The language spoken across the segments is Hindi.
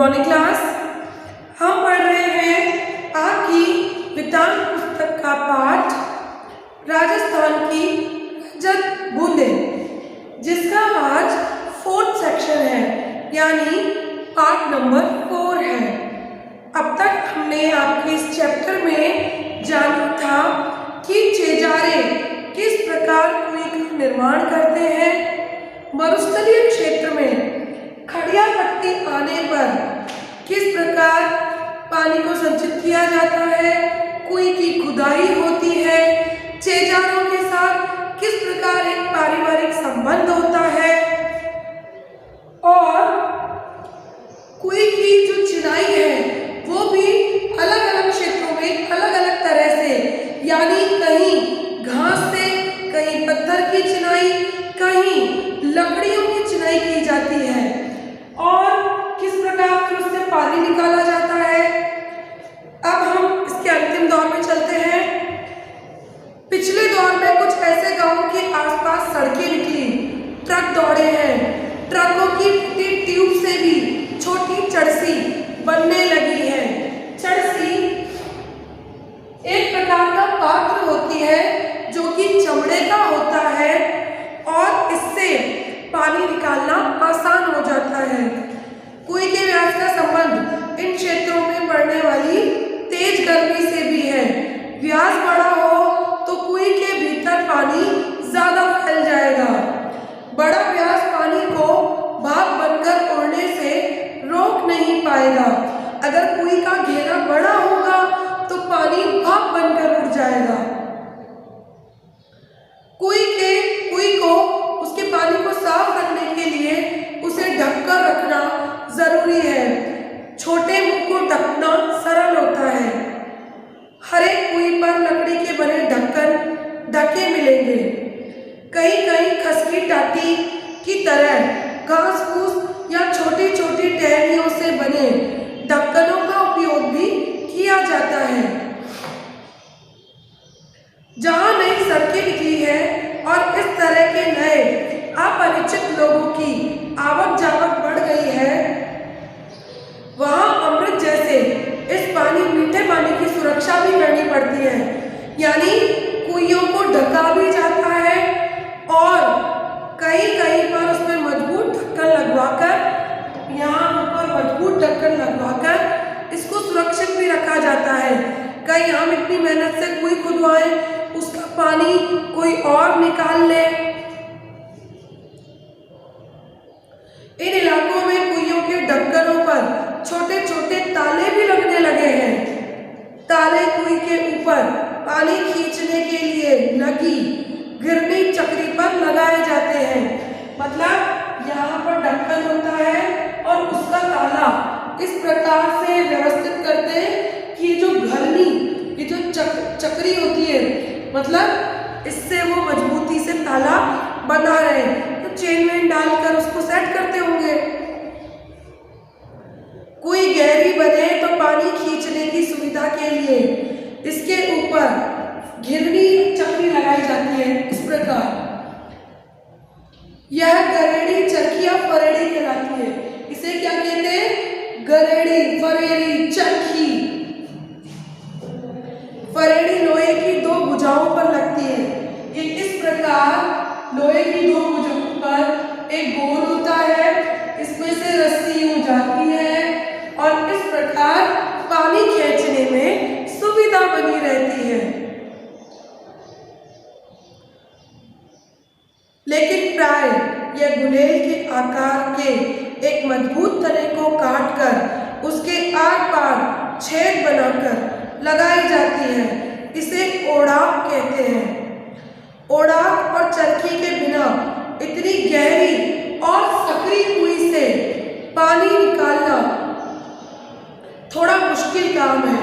Morning class. हम पढ़ रहे हैं आपकी विज्ञान पुस्तक का पाठ राजस्थान की रजत बूंदें, जिसका आज 4th सेक्शन है, यानी पार्ट नंबर 4 है। अब तक हमने आपके इस चैप्टर में जाना था कि चेजारे किस प्रकार कुएं का निर्माण करते हैं, मरुस्थलीय क्षेत्र में खड़िया पट्टी आने पर किस प्रकार पानी को संचित किया जाता है, कुएं की खुदाई होती है, चेजारों के साथ किस प्रकार एक पारिवारिक संबंध होता है और कुएं की जो चिनाई है वो भी अलग अलग क्षेत्रों में अलग अलग तरह से, यानी कहीं घास से, कहीं पत्थर की चिनाई, कहीं लकड़ियों की चिनाई की जाती है और किस प्रकार फिर उससे पानी निकाला जाता है। अब हम इसके अंतिम दौर में चलते हैं। पिछले दौर में कुछ ऐसे गांवों के आसपास सड़कें निकली, ट्रक दौड़े हैं, ट्रकों की ट्यूब से भी छोटी चरसी बनने लगी है। चरसी एक प्रकार का पात्र होती है जो कि चमड़े का होता है और इससे पानी निकालना आसान हो जाता है। कुएं के व्यास का संबंध इन क्षेत्रों में पड़ने वाली तेज गर्मी से भी है। व्यास बड़ा हो तो कुएं के भीतर पानी ज्यादा फैल जाएगा। बड़ा व्यास पानी को भाप बनकर उड़ने से रोक नहीं पाएगा। अगर कुएं का घेरा बड़ा होगा तो पानी भाप बनकर उड़ जाएगा। कुएं को उसके पानी को साफ रखने के लिए उसे ढककर रखना जरूरी है। छोटे मुंह को ढकना सरल होता है। हर एक कुएं पर लकड़ी के बने ढक्के मिलेंगे। कहीं कहीं खसकी टाटी की तरह घास फूस या छोटी छोटी टहनियों से बने ढक्कनों का उपयोग भी किया जाता है। जहां नई सड़कें निकली है और इस तरह के नए अपरिचित लोगों की आवक जावक बढ़ गई है, वहां अमृत जैसे इस मीठे पानी की सुरक्षा भी करनी पड़ती है। यानी कुइयों को ढका भी जाता है और कहीं कहीं पर उसमें मजबूत ढक्कन लगवाकर, यहाँ ऊपर मजबूत ढक्कन लगवाकर इसको सुरक्षित भी रखा जाता है। कहीं हम इतनी मेहनत से कुएं खुदवाएं, उसका पानी कोई और निकाल ले। इन इलाकों में कुइयों के ढक्कनों पर छोटे छोटे ताले भी लगने लगे हैं। ताले कुएं के ऊपर पानी खींचने के लिए लगी गिरनी चक्री पर लगाए जाते हैं। मतलब यहाँ पर ढक्कन होता है और उसका ताला इस प्रकार से व्यवस्थित करते हैं कि जो घरनी, ये जो चक्री होती है, मतलब इससे वो मजबूती से ताला बना रहे, तो चेन वेन डालकर उसको सेट करते होंगे। कुएं गहरी बने तो पानी खींचने की सुविधा के लिए इसके ऊपर घिरनी चक्री लगाई जाती है। इस प्रकार यह गरेड़ी चरखी या फरेड़ी कहलाती है। इसे क्या कहते हैं? गरेड़ी, फरेड़ी, चरखी। फरेड़ी लोहे की 2 भुजाओं पर लगती है। ये इस प्रकार लोहे की 2 भुजाओं पर एक गोल होता है, इसमें से रस्सी यूं जाती है और इस प्रकार पानी खींचने में सुविधा बनी रहती है। लेकिन प्राय यह गुलेल के आकार के एक मजबूत तने को काटकर उसके आर पार छेद बनाकर लगाई जाती है। इसे ओढ़ाक कहते हैं। ओढ़ाक और चरखी के बिना इतनी गहरी और सकरी कुएं से पानी निकालना थोड़ा मुश्किल काम है।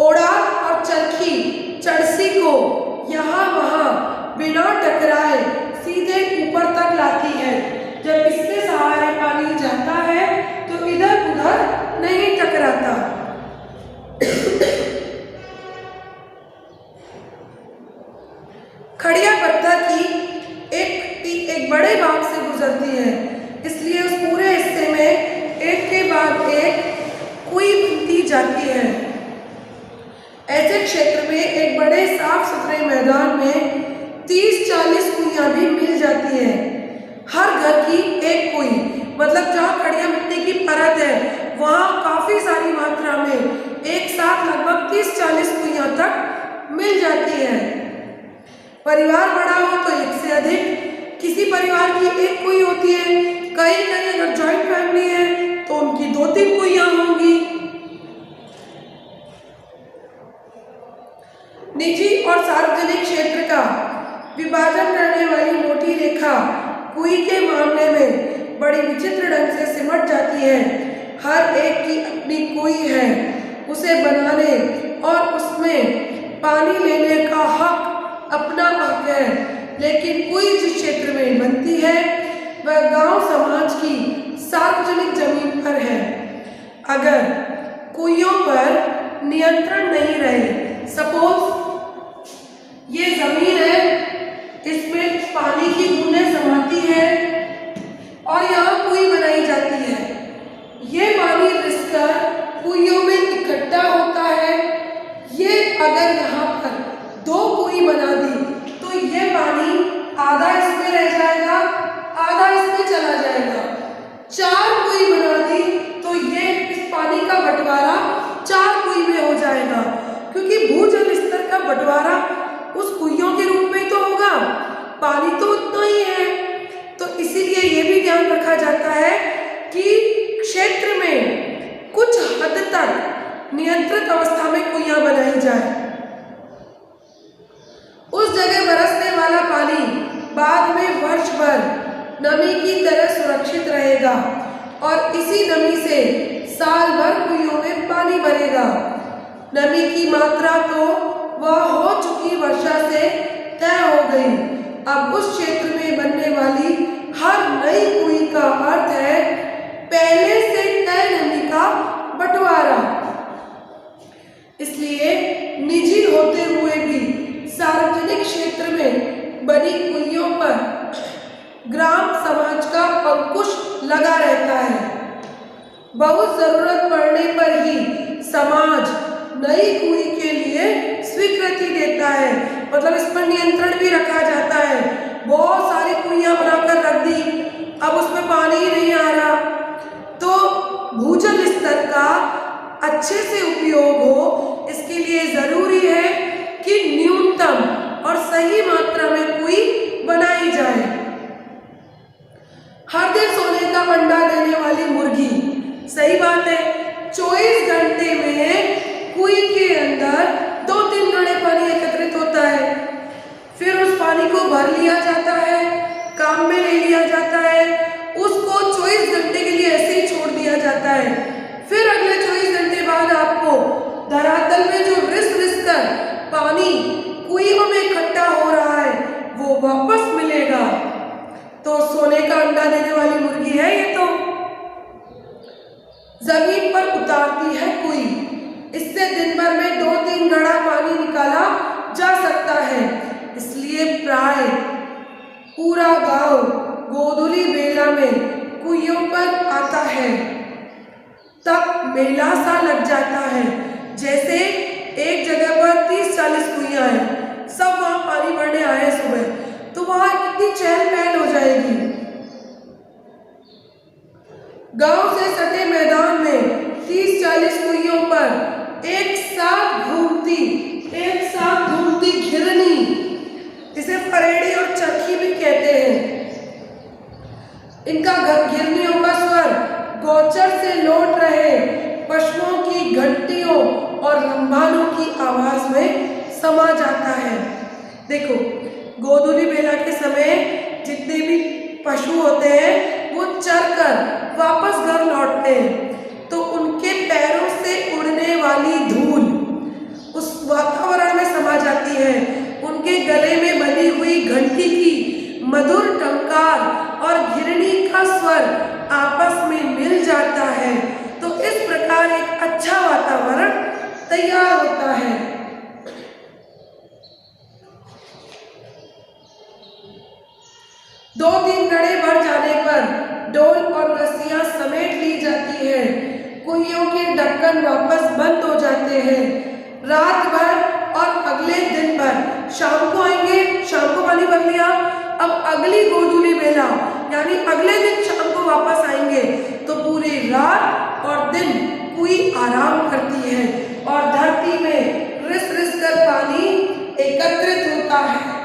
ओढ़ाक और चरसी को यहाँ वहाँ बिना टकराए सीधे ऊपर तक लाती है। जब इसके सहारे पानी जाता है तो इधर उधर नहीं टकराता। खड़िया पत्थर की एक बड़े भाग से गुजरती है, इसलिए उस पूरे हिस्से में मिल जाती है। परिवार बड़ा हो तो एक से अधिक, किसी परिवार की एक कुई होती है, कहीं कहीं अगर जॉइंट फैमिली है तो उनकी 2-3 कुइयां होंगी। निजी और सार्वजनिक क्षेत्र का विभाजन करने वाली मोटी रेखा कुई के मामले में बड़ी विचित्र ढंग से सिमट जाती है। हर एक की अपनी कुई है, उसे बनाने और उसमें पानी लेने का हक अपना हक है, लेकिन कुई जिस क्षेत्र में बनती है वह गांव समाज की सार्वजनिक जमीन पर है। अगर कुइयों पर नियंत्रण नहीं रहे, सपोज ये जमीन है, इसमें पानी की बूंदें समाती है और यहाँ कुई बनाई जाती है, ये पानी रिसकर कुइयों में इकट्ठा होता है। ये अगर यहाँ पर 2 कुई बना दी तो ये पानी आधा इसमें रह जाएगा, आधा इसमें चला जाएगा। 4 कुई बना दी तो ये इस पानी का बंटवारा 4 कुई में हो जाएगा, क्योंकि भूजल स्तर का बंटवारा उस कुइयों के रूप में तो होगा, पानी तो उतना ही है। तो इसीलिए ये भी ध्यान रखा जाता है कि क्षेत्र में कुछ हद तक नियंत्रित अवस्था में कुइयां बनाई जाए। उस जगह बरसने वाला पानी बाद में वर्ष भर नमी की तरह सुरक्षित रहेगा और इसी नमी से साल भर कुइयों में पानी भरेगा। नमी की मात्रा तो वह हो चुकी वर्षा से तय हो गई। अब उस क्षेत्र में बनने वाली हर नई कुई का अर्थ है पहले से तय नमी का बंटवारा। इसलिए निजी होते हुए भी सार्वजनिक क्षेत्र में बनी कुइयों पर ग्राम समाज का अंकुश लगा रहता है। बहुत जरूरत पड़ने पर ही समाज नई कुई के लिए स्वीकृति देता है, मतलब इस पर नियंत्रण भी रखा जाता है। बहुत सारी कुइयां बनाकर रख दी, अब उसमें पानी ही नहीं आ रहा, तो भूजल स्तर का अच्छे से उपयोग हो, इसके लिए जरूरी है कि न्यूनतम और सही मात्रा में कुई बनाई जाए। हर दिन सोने का अंडा देने वाली मुर्गी, सही बात है, 24 घंटे में कुई के अंदर 2-3 घड़े पानी एकत्रित होता है, फिर उस पानी को भर लिया जाता है, काम में ले लिया जाता है, उसको 24 घंटे के लिए ऐसे ही छोड़ दिया जाता है। फिर अगले 24 घंटे बाद आपको धरातल में जो रिस कर पानी कुइयों में इकट्ठा हो रहा है वो वापस मिलेगा। तो सोने का अंडा देने वाली मुर्गी है ये, तो जमीन पर उतारती है कुई, इससे दिन भर में 2-3 घड़ा पानी निकाला जा सकता है। इसलिए प्राय पूरा गांव गोधुली बेला में कुइयों पर आता है। तब मेला सा लग जाता है, जैसे एक जगह पर 30-40 कुइयां हैं, सब वहां पानी भरने आए सुबह, तो वहां कितनी चहल पहल हो जाएगी। गांव से सटे मैदान में 30-40 कुइयों पर एक साथ घूमती घिरनी, इसे फरेड़ी और चरखी भी कहते हैं। इनका घिरनियों का स्वर गौचर से लौट रहे पशुओं की घंटियों और लंबानों की आवाज में समा जाता है। देखो, गोधुली बेला के समय जितने भी पशु होते हैं वो चरकर वापस घर लौटते हैं, तो उनके पैरों से उड़ने वाली धूल उस वातावरण में समा जाती है। उनके गले में बनी हुई घंटी की मधुर टंकार और घिरनी का स्वर आपस में मिल जाता है, तो इस प्रकार एक अच्छा वातावरण तैयार होता है। दो तीन घड़े भर जाने पर डोल और रस्सियां समेट ली जाती है। कुइयों के ढक्कन वापस बंद हो जाते हैं। रात भर और अगले दिन भर शाम को आएंगे, शाम को पानी भर लिया, अब अगली गोधूली बेला यानी अगले दिन शाम को वापस आएंगे, तो पूरी रात और दिन कुई आराम करती है और धरती में रिस रिस कर पानी एकत्रित होता है।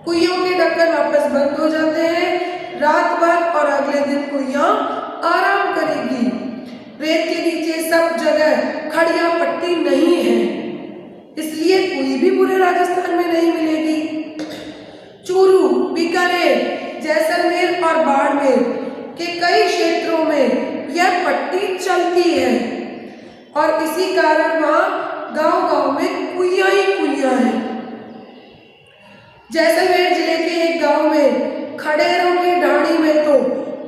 कुइयों के ढक्कन वापस बंद हो जाते हैं रात भर और अगले दिन कुइयां आराम करेगी। रेत के नीचे सब जगह खड़िया पट्टी नहीं है, इसलिए कोई भी पूरे राजस्थान में नहीं मिलेगी। चूरू, बीकानेर, जैसलमेर और बाड़मेर के कई क्षेत्रों में यह पट्टी चलती है और इसी कारण वहाँ गांव-गांव में कुइयां ही कुइयां हैं। जैसलमेर जिले के एक गांव में खडेरों की ढाणी में तो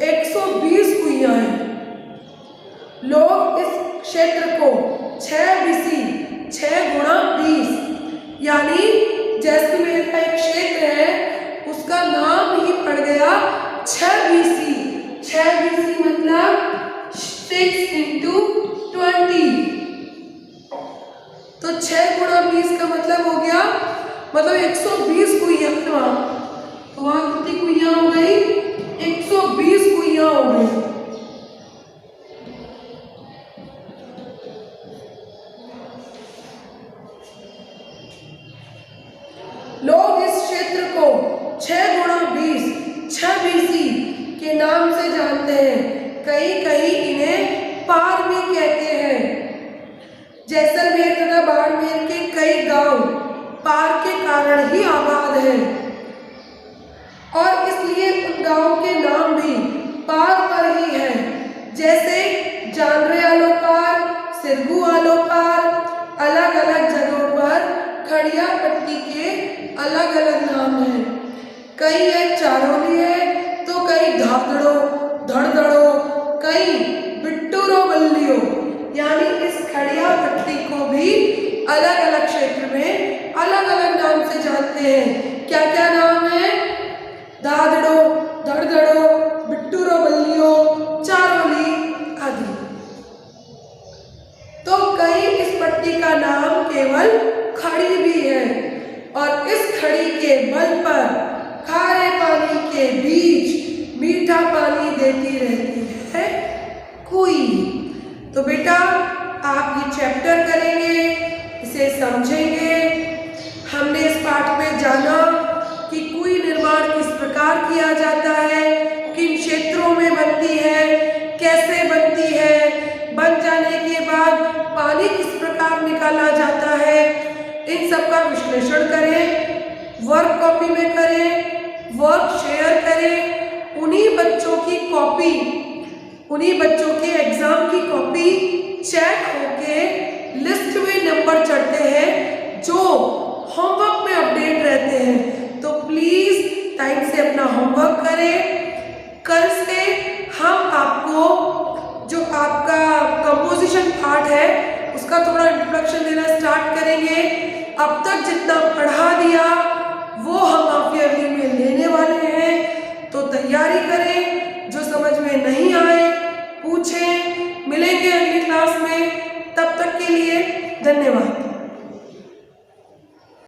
120 कुइयां हैं। लोग इस क्षेत्र को 6 बीसी 6 गुणा 20 यानी जैसलमेर का एक क्षेत्र है, उसका नाम ही पड़ गया 6 बीसी। 6 बीसी मतलब 6 into 20, तो 6 गुणा 20 का मतलब हो गया, मतलब 120 कुइयां वहाँ, तो वहाँ कितनी कुइयां हो गई? 120 कुइयां हो गई। लोग इस क्षेत्र को 6 गुणा 20 6 बीसी के नाम से जानते हैं। कहीं कहीं इन्हें पार भी कहते हैं। जैसलमेर तथा बाड़मेर के कई गांव पार के कारण ही आबाद हैं और इसलिए उन गांवों के नाम भी पार पर ही हैं, जैसे जानरे आलो पार, सिरगू आलो पार। अलग अलग जगहों पर खड़िया पट्टी के अलग अलग नाम हैं। कई एक चारोली है तो कई धाकड़ो, धड़धड़ो, कई बिट्टूरो बल्लियो, यानी इस खड़िया पट्टी को भी अलग अलग क्षेत्र में अलग अलग नाम से जानते हैं। क्या क्या नाम है? दादड़ो, धड़धड़ो, बिट्टूरो बल्लियो, चारोली आदि। तो कई इस पट्टी का नाम केवल खड़ी भी है और इस खड़ी के बल पर खारे पानी के बीच मीठा पानी देती रहती है कुई। तो बेटा आप ये चैप्टर करेंगे, इसे समझेंगे। हमने इस पाठ में जाना कि कुई निर्माण किस प्रकार किया जाता है, किन क्षेत्रों में बनती है, कैसे बनती है, बन जाने के बाद पानी किस प्रकार निकाला जाता है, इन सब का विश्लेषण करें, वर्क कॉपी में करें, वर्क शेयर करें। उन्हीं बच्चों की कॉपी, उन्हीं बच्चों के एग्जाम की कॉपी चेक होके लिस्ट में नंबर चढ़ते हैं जो होमवर्क में अपडेट रहते हैं। तो प्लीज टाइम से अपना होमवर्क करें। कल से हम आपको जो आपका कंपोजिशन पार्ट है उसका थोड़ा इंट्रोडक्शन देना स्टार्ट करेंगे। अब तक जितना पढ़ा दिया